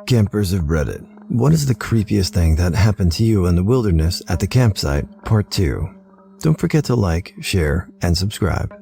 Campers of Reddit, what is the creepiest thing that happened to you in the wilderness at the campsite? Part 2. Don't forget to like, share, and subscribe.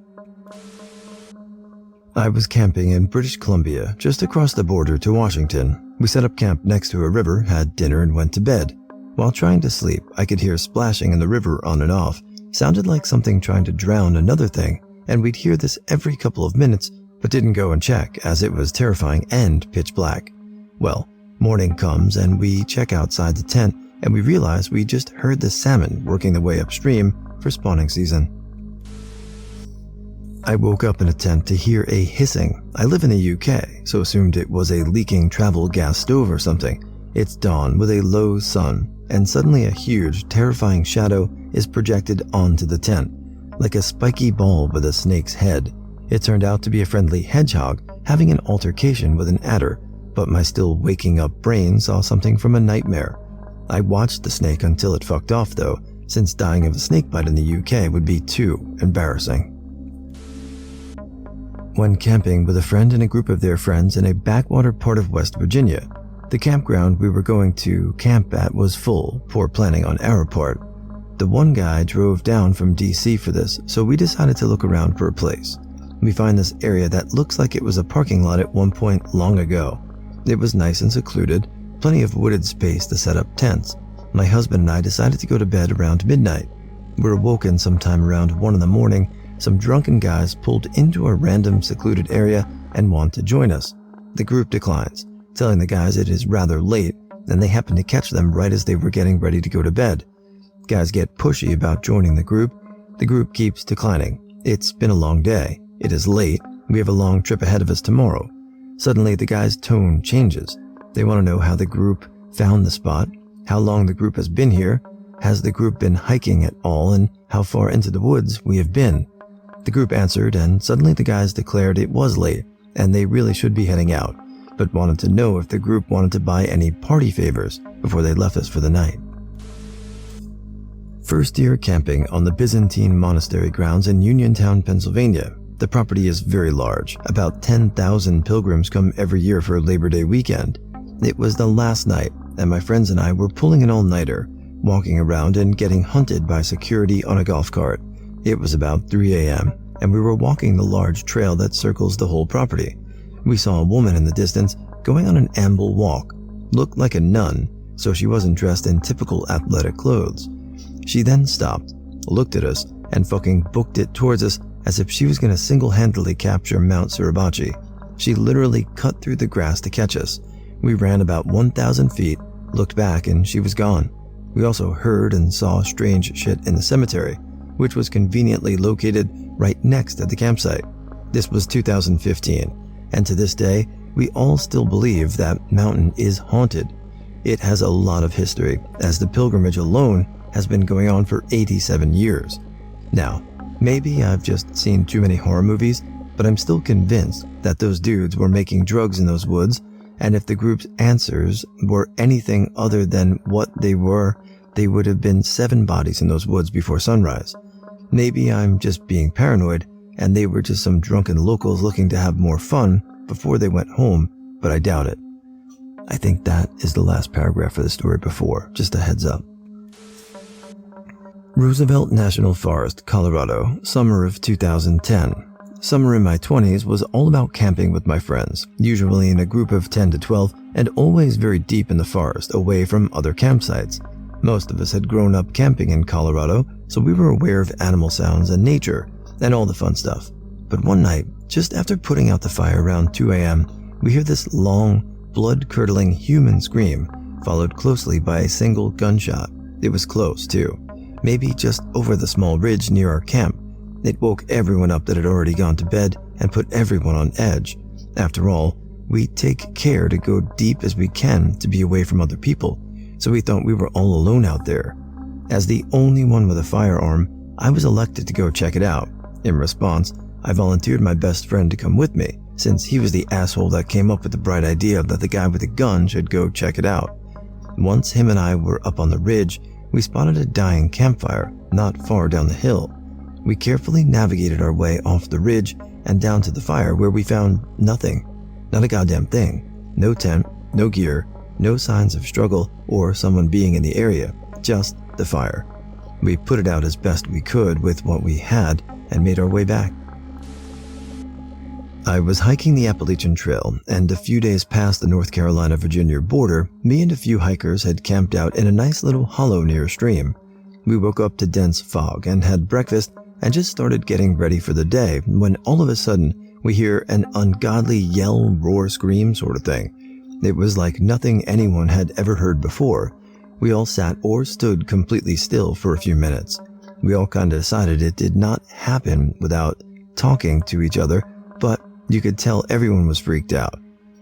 I was camping in British Columbia, just across the border to Washington. We set up camp next to a river, had dinner, and went to bed. While trying to sleep, I could hear splashing in the river on and off. Sounded like something trying to drown another thing, and we'd hear this every couple of minutes, but didn't go and check as it was terrifying and pitch black. Well, morning comes and we check outside the tent and we realize we just heard the salmon working their way upstream for spawning season. I woke up in a tent to hear a hissing. I live in the UK, so assumed it was a leaking travel gas stove or something. It's dawn with a low sun, and suddenly a huge, terrifying shadow is projected onto the tent, like a spiky ball with a snake's head. It turned out to be a friendly hedgehog having an altercation with an adder, but my still waking up brain saw something from a nightmare. I watched the snake until it fucked off though, since dying of a snake bite in the UK would be too embarrassing. When camping with a friend and a group of their friends in a backwater part of West Virginia, the campground we were going to camp at was full, poor planning on our part. The one guy drove down from DC for this, so we decided to look around for a place. We find this area that looks like it was a parking lot at one point long ago. It was nice and secluded, plenty of wooded space to set up tents. My husband and I decided to go to bed around midnight. We were woken sometime around 1 in the morning. Some drunken guys pulled into a random secluded area and want to join us. The group declines, telling the guys it is rather late and they happen to catch them right as they were getting ready to go to bed. Guys get pushy about joining the group. The group keeps declining. It's been a long day. It is late. We have a long trip ahead of us tomorrow. Suddenly, the guy's tone changes. They want to know how the group found the spot, how long the group has been here, has the group been hiking at all, and how far into the woods we have been. The group answered, and suddenly the guys declared it was late, and they really should be heading out, but wanted to know if the group wanted to buy any party favors before they left us for the night. First year camping on the Byzantine monastery grounds in Uniontown, Pennsylvania. The property is very large. About 10,000 pilgrims come every year for Labor Day weekend. It was the last night, and my friends and I were pulling an all-nighter, walking around and getting hunted by security on a golf cart. It was about 3 a.m., and we were walking the large trail that circles the whole property. We saw a woman in the distance going on an amble walk. Looked like a nun, so she wasn't dressed in typical athletic clothes. She then stopped, looked at us, and fucking booked it towards us as if she was going to single-handedly capture Mount Suribachi. She literally cut through the grass to catch us. We ran about 1,000 feet, looked back, and she was gone. We also heard and saw strange shit in the cemetery, which was conveniently located right next to the campsite. This was 2015, and to this day, we all still believe that mountain is haunted. It has a lot of history, as the pilgrimage alone has been going on for 87 years. Now, maybe I've just seen too many horror movies, but I'm still convinced that those dudes were making drugs in those woods, and if the group's answers were anything other than what they were, they would have been 7 bodies in those woods before sunrise. Maybe I'm just being paranoid, and they were just some drunken locals looking to have more fun before they went home, but I doubt it. I think that is the last paragraph for the story before, just a heads up. Roosevelt National Forest, Colorado, summer of 2010. Summer in my 20s was all about camping with my friends, usually in a group of 10 to 12 and always very deep in the forest, away from other campsites. Most of us had grown up camping in Colorado, so we were aware of animal sounds and nature and all the fun stuff. But one night, just after putting out the fire around 2 a.m., we hear this long, blood-curdling human scream, followed closely by a single gunshot. It was close, too. Maybe just over the small ridge near our camp. It woke everyone up that had already gone to bed and put everyone on edge. After all, we take care to go deep as we can to be away from other people, so we thought we were all alone out there. As the only one with a firearm, I was elected to go check it out. In response, I volunteered my best friend to come with me, since he was the asshole that came up with the bright idea that the guy with the gun should go check it out. Once him and I were up on the ridge, we spotted a dying campfire not far down the hill. We carefully navigated our way off the ridge and down to the fire, where we found nothing. Not a goddamn thing. No tent, no gear, no signs of struggle or someone being in the area, just the fire. We put it out as best we could with what we had and made our way back. I was hiking the Appalachian Trail, and a few days past the North Carolina-Virginia border, me and a few hikers had camped out in a nice little hollow near a stream. We woke up to dense fog and had breakfast and just started getting ready for the day when all of a sudden we hear an ungodly yell, roar, scream sort of thing. It was like nothing anyone had ever heard before. We all sat or stood completely still for a few minutes. We all kind of decided it did not happen without talking to each other, but you could tell everyone was freaked out.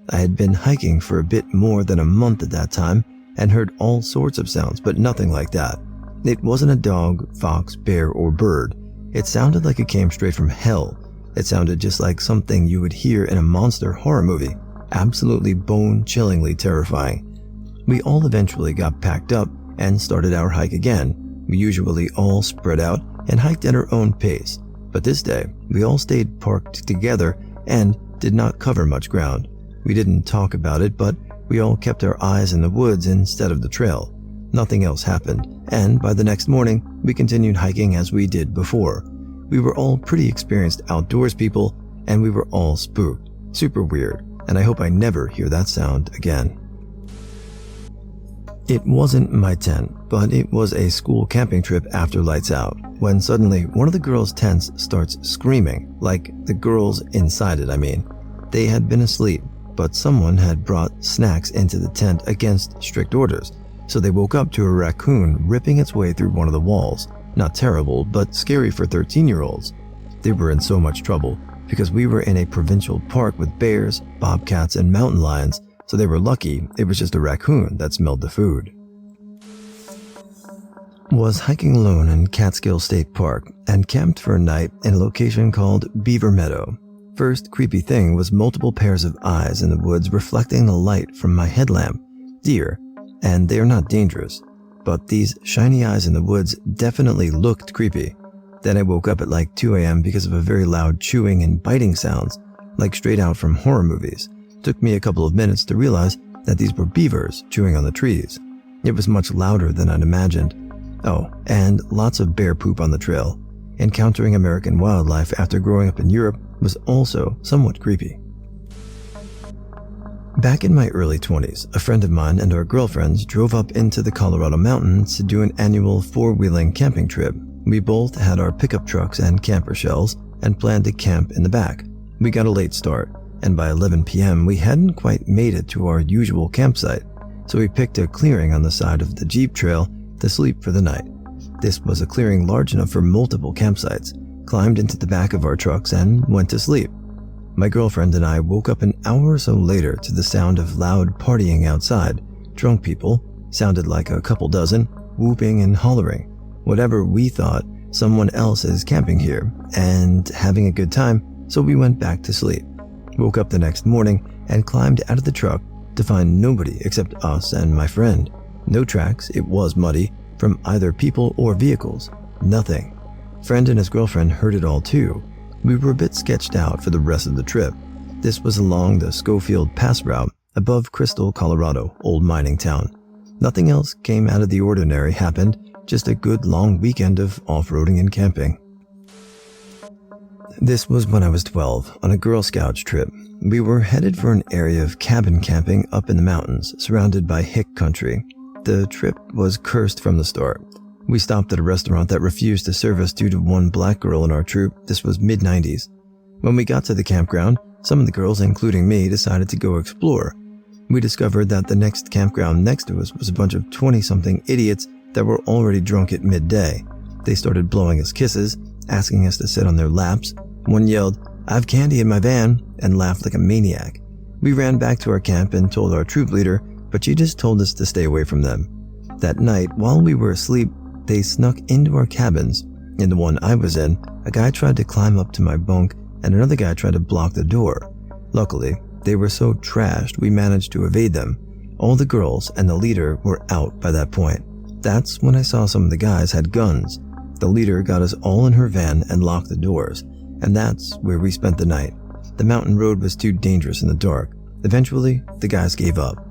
I had been hiking for a bit more than a month at that time and heard all sorts of sounds, but nothing like that. It wasn't a dog, fox, bear, or bird. It sounded like it came straight from hell. It sounded just like something you would hear in a monster horror movie. Absolutely bone-chillingly terrifying. We all eventually got packed up and started our hike again. We usually all spread out and hiked at our own pace, but this day we all stayed parked together and did not cover much ground. We didn't talk about it, but we all kept our eyes in the woods instead of the trail. Nothing else happened, and by the next morning, we continued hiking as we did before. We were all pretty experienced outdoors people, and we were all spooked. Super weird, and I hope I never hear that sound again. It wasn't my tent, but it was a school camping trip after lights out, when suddenly one of the girls' tents starts screaming, like the girls inside it, I mean. They had been asleep, but someone had brought snacks into the tent against strict orders, so they woke up to a raccoon ripping its way through one of the walls. Not terrible, but scary for 13-year-olds. They were in so much trouble, because we were in a provincial park with bears, bobcats, and mountain lions, so they were lucky it was just a raccoon that smelled the food. Was hiking alone in Catskill State Park and camped for a night in a location called Beaver Meadow. First creepy thing was multiple pairs of eyes in the woods reflecting the light from my headlamp. Deer, and they are not dangerous, but these shiny eyes in the woods definitely looked creepy. Then I woke up at like 2 a.m. because of a very loud chewing and biting sounds, like straight out from horror movies. Took me a couple of minutes to realize that these were beavers chewing on the trees. It was much louder than I'd imagined. Oh, and lots of bear poop on the trail. Encountering American wildlife after growing up in Europe was also somewhat creepy. Back in my early 20s, a friend of mine and our girlfriends drove up into the Colorado mountains to do an annual four-wheeling camping trip. We both had our pickup trucks and camper shells and planned to camp in the back. We got a late start, and by 11 p.m. we hadn't quite made it to our usual campsite, so we picked a clearing on the side of the Jeep trail to sleep for the night. This was a clearing large enough for multiple campsites, climbed into the back of our trucks and went to sleep. My girlfriend and I woke up an hour or so later to the sound of loud partying outside. Drunk people, sounded like a couple dozen, whooping and hollering. Whatever we thought, someone else is camping here and having a good time, so we went back to sleep. Woke up the next morning and climbed out of the truck to find nobody except us and my friend. No tracks, it was muddy, from either people or vehicles. Nothing. Friend and his girlfriend heard it all too. We were a bit sketched out for the rest of the trip. This was along the Schofield Pass route above Crystal, Colorado, old mining town. Nothing else came out of the ordinary happened, just a good long weekend of off-roading and camping. This was when I was 12, on a Girl Scouts trip. We were headed for an area of cabin camping up in the mountains, surrounded by hick country. The trip was cursed from the start. We stopped at a restaurant that refused to serve us due to one black girl in our troop. This was mid-90s. When we got to the campground, some of the girls, including me, decided to go explore. We discovered that the next campground next to us was a bunch of 20-something idiots that were already drunk at midday. They started blowing us kisses, asking us to sit on their laps. One yelled, "I've candy in my van," and laughed like a maniac. We ran back to our camp and told our troop leader, but she just told us to stay away from them. That night, while we were asleep, they snuck into our cabins. In the one I was in, a guy tried to climb up to my bunk and another guy tried to block the door. Luckily, they were so trashed we managed to evade them. All the girls and the leader were out by that point. That's when I saw some of the guys had guns. The leader got us all in her van and locked the doors, and that's where we spent the night. The mountain road was too dangerous in the dark. Eventually, the guys gave up.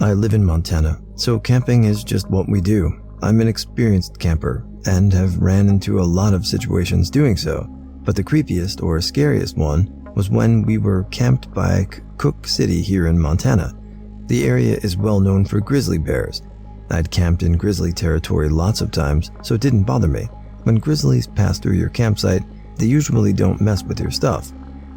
I live in Montana, so camping is just what we do. I'm an experienced camper and have ran into a lot of situations doing so, but the creepiest or scariest one was when we were camped by Cook City here in Montana. The area is well known for grizzly bears. I'd camped in grizzly territory lots of times, so it didn't bother me. When grizzlies pass through your campsite, they usually don't mess with your stuff,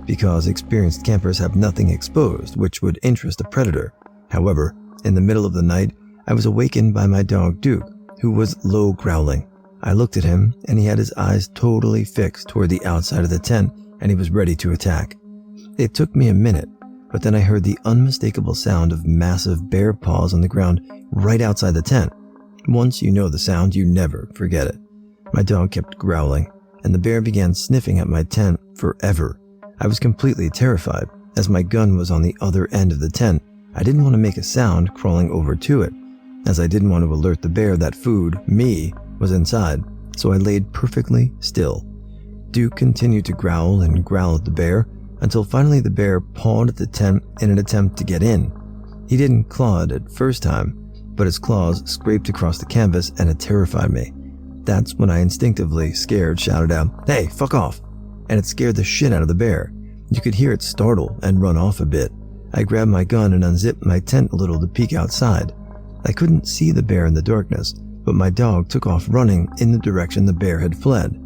because experienced campers have nothing exposed which would interest a predator. However, in the middle of the night, I was awakened by my dog Duke, who was low growling. I looked at him, and he had his eyes totally fixed toward the outside of the tent, and he was ready to attack. It took me a minute, but then I heard the unmistakable sound of massive bear paws on the ground right outside the tent. Once you know the sound, you never forget it. My dog kept growling, and the bear began sniffing at my tent forever. I was completely terrified, as my gun was on the other end of the tent. I didn't want to make a sound crawling over to it, as I didn't want to alert the bear that food, me, was inside, so I laid perfectly still. Duke continued to growl and growl at the bear, until finally the bear pawed at the tent in an attempt to get in. He didn't claw it at first time, but his claws scraped across the canvas and it terrified me. That's when I instinctively, scared, shouted out, "Hey, fuck off!" And it scared the shit out of the bear. You could hear it startle and run off a bit. I grabbed my gun and unzipped my tent a little to peek outside. I couldn't see the bear in the darkness, but my dog took off running in the direction the bear had fled.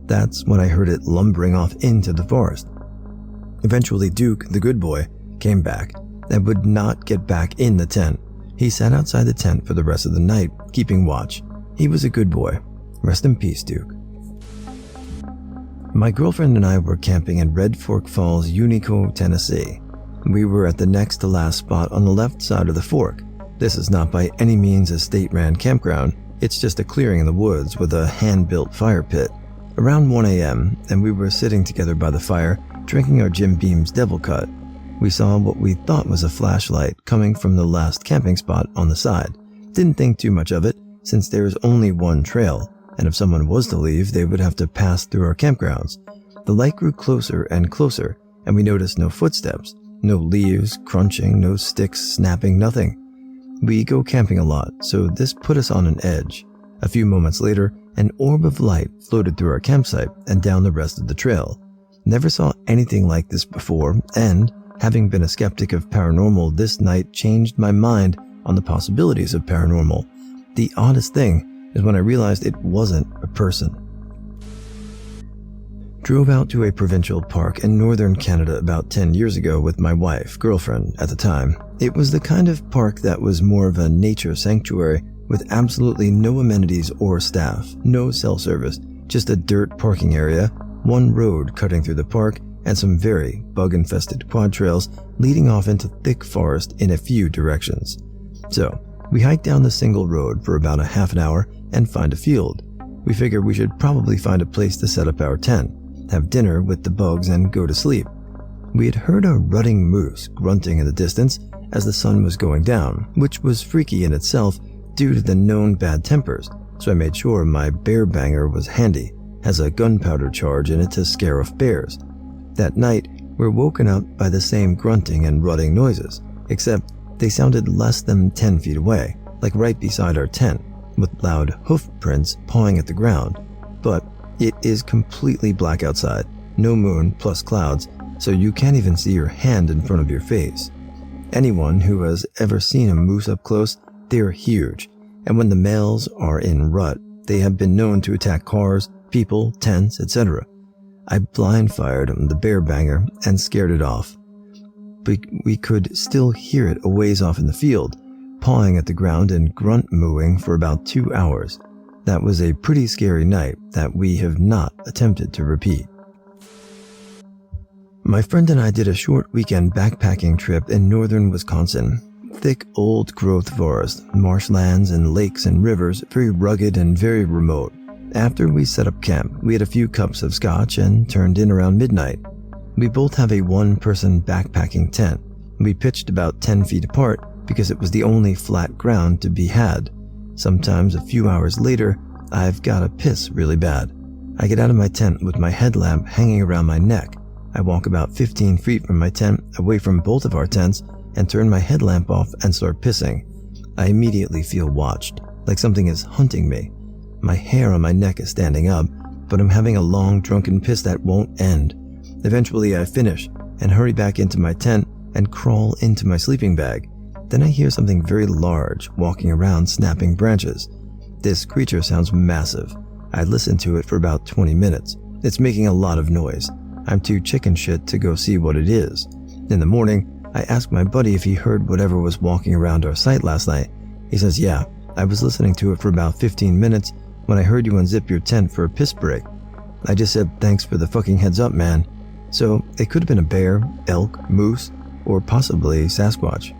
That's when I heard it lumbering off into the forest. Eventually Duke, the good boy, came back and would not get back in the tent. He sat outside the tent for the rest of the night, keeping watch. He was a good boy. Rest in peace, Duke. My girlfriend and I were camping in Red Fork Falls, Unico, Tennessee. We were at the next to last spot on the left side of the fork. This is not by any means a state-ran campground. It's just a clearing in the woods with a hand-built fire pit. Around 1 a.m., and we were sitting together by the fire, drinking our Jim Beam's Devil Cut. We saw what we thought was a flashlight coming from the last camping spot on the side. Didn't think too much of it, since there is only one trail, and if someone was to leave, they would have to pass through our campgrounds. The light grew closer and closer, and we noticed no footsteps, no leaves crunching, no sticks snapping, nothing. We go camping a lot, so this put us on an edge. A few moments later, an orb of light floated through our campsite and down the rest of the trail. Never saw anything like this before, and, having been a skeptic of paranormal, this night changed my mind on the possibilities of paranormal. The oddest thing is when I realized it wasn't a person. Drove out to a provincial park in northern Canada about 10 years ago with my wife, girlfriend at the time. It was the kind of park that was more of a nature sanctuary with absolutely no amenities or staff, no cell service, just a dirt parking area, one road cutting through the park, and some very bug-infested quad trails leading off into thick forest in a few directions. So, we hiked down the single road for about a half an hour and find a field. We figured we should probably find a place to set up our tent, have dinner with the bugs, and go to sleep. We had heard a rutting moose grunting in the distance as the sun was going down, which was freaky in itself due to the known bad tempers, so I made sure my bear banger was handy, has a gunpowder charge in it to scare off bears. That night, we're woken up by the same grunting and rutting noises, except they sounded less than 10 feet away, like right beside our tent, with loud hoof prints pawing at the ground. But it is completely black outside, no moon plus clouds, so you can't even see your hand in front of your face. Anyone who has ever seen a moose up close, they are huge, and when the males are in rut, they have been known to attack cars, people, tents, etc. I blind fired the bear banger and scared it off. But we could still hear it a ways off in the field, pawing at the ground and grunt mooing for about 2 hours. That was a pretty scary night that we have not attempted to repeat. My friend and I did a short weekend backpacking trip in northern Wisconsin. Thick old growth forest, marshlands and lakes and rivers, very rugged and very remote. After we set up camp, we had a few cups of scotch and turned in around midnight. We both have a one-person backpacking tent. We pitched about 10 feet apart because it was the only flat ground to be had. Sometimes a few hours later, I've got to piss really bad. I get out of my tent with my headlamp hanging around my neck. I walk about 15 feet from my tent, away from both of our tents, and turn my headlamp off and start pissing. I immediately feel watched, like something is hunting me. My hair on my neck is standing up, but I'm having a long drunken piss that won't end. Eventually I finish and hurry back into my tent and crawl into my sleeping bag. Then I hear something very large walking around snapping branches. This creature sounds massive. I listen to it for about 20 minutes. It's making a lot of noise. I'm too chicken shit to go see what it is. In the morning, I ask my buddy if he heard whatever was walking around our site last night. He says, yeah, I was listening to it for about 15 minutes when I heard you unzip your tent for a piss break. I just said, thanks for the fucking heads up, man. So it could have been a bear, elk, moose, or possibly Sasquatch.